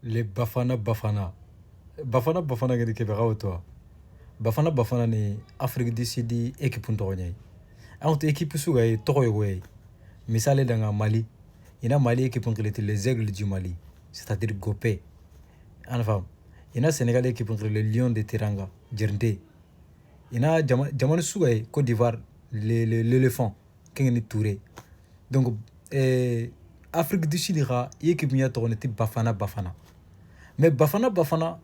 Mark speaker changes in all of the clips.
Speaker 1: Les Bafana Bafana. Bafana Bafana gadi kebe gawo to. Bafana Bafana ni Afrique du Sud équipe ntogonya. Anto équipe suga yi togo yogo yi. Misale danga Mali. Ina Mali équipe ngilete les Aigles du Mali. C'est-à-dire Gopé. En femme. Ina Sénégal équipe ngilete les Lions de Teranga. Djernde. Ina jamana suga yi Côte d'Ivoire l'éléphant. Kengeni Touré. Donc Afrique du Sud ira équipe nya togo neti Bafana Bafana. Mais Bafana Bafana,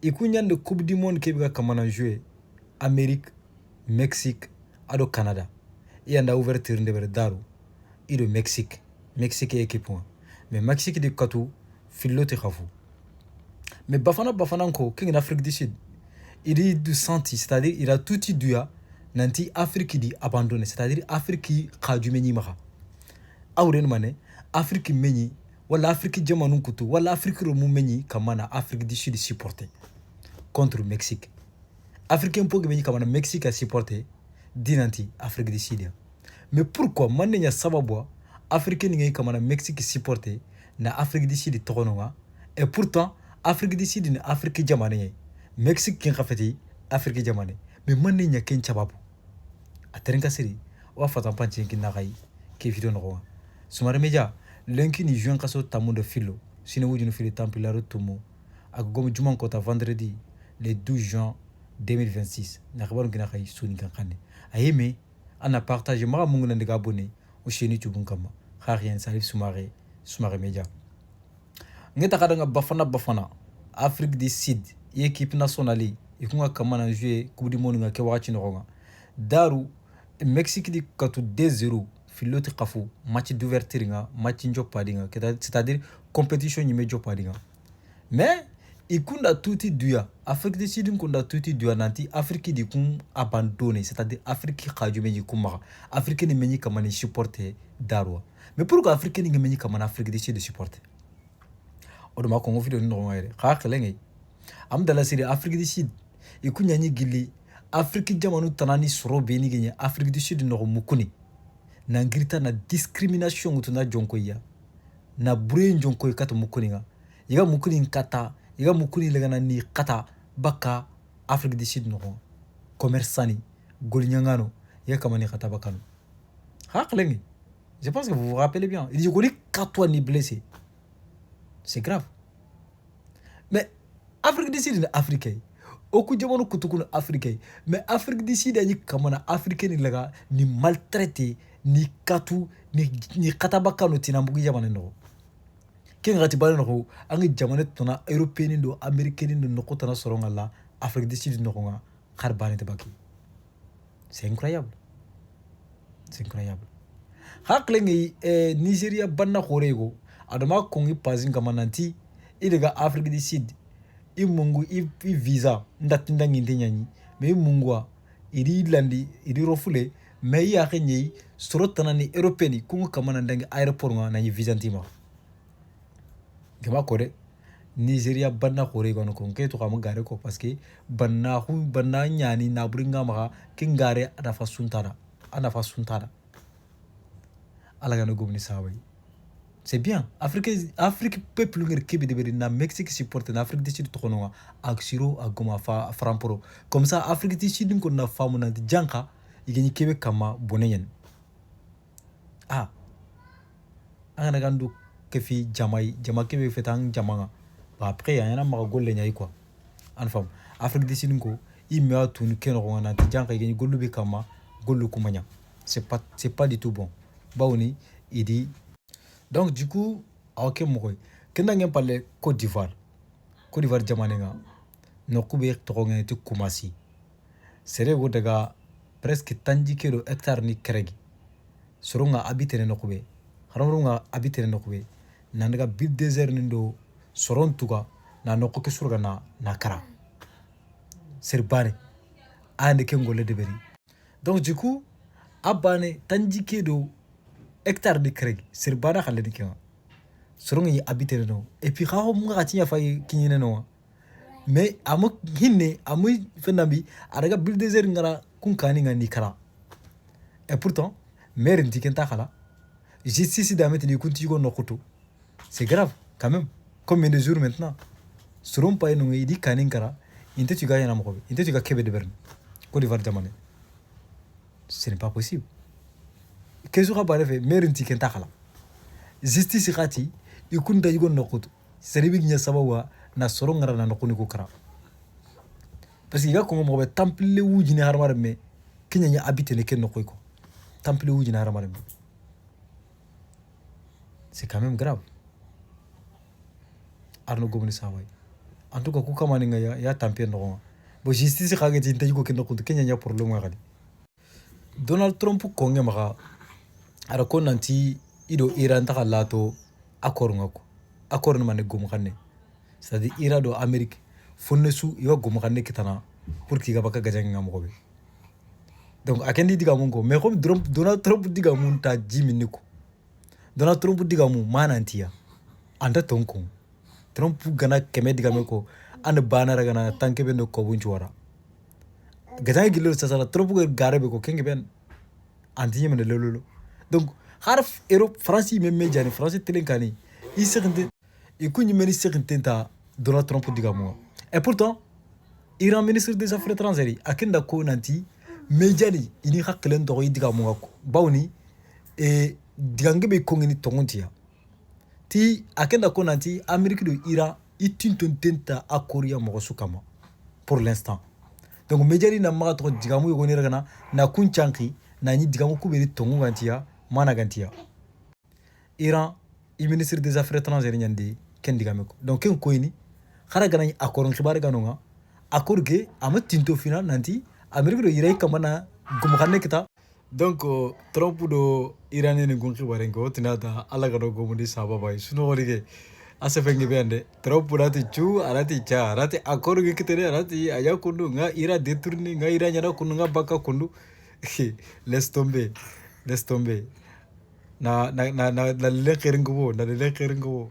Speaker 1: il y a une Coupe du Monde qui a joué Amérique, Mexique et Canada. Il y a une ouverture de Daru. Il y a Mexique. Mexique est équipe. Mais Mexique est katou, filote khafou. Mais Bafana Bafana encore, qui est en Afrique du Sud, il est du senti, c'est-à-dire il a tout dit à nanti Afrique dit abandonné, c'est-à-dire Afrique qui a du meni maha. Auren mané, Afrique meni. Wala Afrique jamanu kutu wala Afrique romu meni kamana Afrique du Sud supporter contre Mexique. Africain pour que meni kamana Mexique a supporter dinanti Afrique du Sud. Mais pourquoi manenya sababwa Africain ngi kamana Mexique supporter na Afrique du Sud torononga et pourtant Afrique du Sud na Afrique jamane Mexique kin khafeti Afrique jamane mais manenya ken chababu atrenka seri wa fatan panchi kin nagai ke video no sumare meja lenki ni juin kaso tamu de filo sine wujunu fili tampilaro tumu ak gomu juman kota vendredi le 12 juin 2026 na khabaru kina khay suni kan khane ayeme ana partage ma mungu ndega abonné au chaîne YouTube kama kharian salif sumare media ngeta kadanga Bafana Bafana Afrique du Sud équipe nationale ikunga kama na jouer coupe du monde nga ke wakati no daru Mexique di katu 2-0 filote kafu match d'ouverture nga match njopadinga c'est-à-dire compétition nyime njopadinga mais ikunda tuti duya Afrique du Sud ikunda tuti duya nanti Afrique di kun abandonné c'est-à-dire Afrique khaju meji kuma Afrique ni meji kama ni supporter darwa mais pourquoi Afrique ni meji kama Afrique du Sud supporter odoma Congo video ni no ngere kha khelenge am dala siri Afrique du Sud ikunya ni gili Afrique jamanu tanani soro beni genya Afrique du Sud no mukuni na ngirita na discrimination utuna jonkoya na brain jonkoy kata mukuninga yiga mukuni kata yiga mukuni legana ni kata baka Afrique du Sud no commerçani golnyangano yiga kamani kata bakano haklengi je pense que vous vous rappelez bien il dit goli katwa ni blessé c'est grave mais Afrique du Sud africain oku jamano kutukuna africain mais Afrique du Sud ani kamana africain ni lega ni maltraité ni katu ni katabaka no tinambugi jamane no kenga tibale no angi jamane tona européen ndo américain ndo no kotana soronga la Afrique du Sud no nga kharbani tabaki c'est incroyable haklengi Nigeria banna khorego adama kongi pazinga mananti ilega Afrique du Sud imungu i visa ndatinda nginde nyanyi mais mungwa iri landi iri rofule mais ya kenyi sorotana ni européen kungu kamana ndangi aéroport nga na visa ntima gama kore Nigeria banna khore gono konke to kam gare ko parce que banna nyani na buringa ma kingare ada fa suntara ala gano gomni saway c'est bien Afrique peuple ngir kebe de na Mexique supporter na Afrique du Sud to kono ak siro agoma fa framporo comme ça Afrique du Sud ko na famu na janka igeni kebe kama bonenyen angana gandu kefi jama kebe fetang jamanga ba après yana ma golle nyai quoi en femme Afrique du Sud ko imea tun keno ngana janka igeni gollu be kama gollu kumanya c'est pas du tout bon bawni idi. Donc du coup ok mokoy kenda ngem parler Côte d'Ivoire jamanenga no kube toronga te Kumasi sere go daga presque tanji kilo hectare ni keregi soronga habiter no kube haronga habiter no kube nandaga bil désert ndo soron tuga na no ko ke surga na kara serbane ande ke ngole de beri donc du coup abane tanji kilo hectare de keregi serbana khale ni kenga soronga yi habiter no et puis khaho mga tinya fay kinyene no mais amu hinne amu fenambi araga bil désert ngara kunkani ngani kara et pourtant mère ndikenta khala justice d'amet ni kunti go nokuto c'est grave quand même combien de jours maintenant seront pas non idi kanin kara inte tu gagnes na mo inte tu ga kebe de berne Côte d'Ivoire jamane ce n'est pas possible kesu ka bare fe merinti ken takala justice khati ikunda yugo nokutu seribi nya sabawa na soro ngara na nokuni ko kara parce que ga ko mo be temple wujini harmar me kinya nya habite ne ken nokoy ko temple wujini harmar me c'est quand même grave arno gomni saway en tout cas ku kamani nga ya tampe no bo justice khage tin taji ko ken nokutu kinya nya problème ngadi Donald Trump ko ngema ara ko nanti ido Iran ta lato accord ngako accord man gom xane c'est-à-dire Iran do Amérique fonne su iwa gom xane kitana pour ki ga baka gajang ngam ko be donc akendi diga mun ko mais comme Donald Trump diga mun ta jimini ko Donald Trump diga mun manantiya anda tonko Trump gana keme diga me ko an bana raga na tanke be no ko bunchu wara gajang gillo sa Trump ga gare be ko kenge ben anti yemene lololo donc harf Europe France même médiane France telenkani iserinte ikunyi meni serintenta Donald Trump diga mun et pourtant Iran ministre des affaires étrangères akinda ko nanti médiani ini haklen do diga mun ko bawni e digange be kongini tongontia ti akinda ko nanti Amérique do Iran itinton tenta akoria mo sukama pour l'instant donc médiani na ma to diga mu yogoni ragana na kunchanki na ni diga mu kuberi tongontia managantia Iran ministre des affaires étrangères nyandi ken diga meko donc ken ko ini khara gana accord khibar ganonga accord ge ama tinto final nanti Amérique do Iran kamana gum xane kita donc Trump do Iran ni gun khibar ngo tinata ala gado gum di sababa suno worige ase fengi bende Trump rati chu arati cha arati accord ge kitere arati aya kundu nga Iran détourner nga Iran nyana kundu nga baka kundu laisse tomber na le kheringo na le kheringo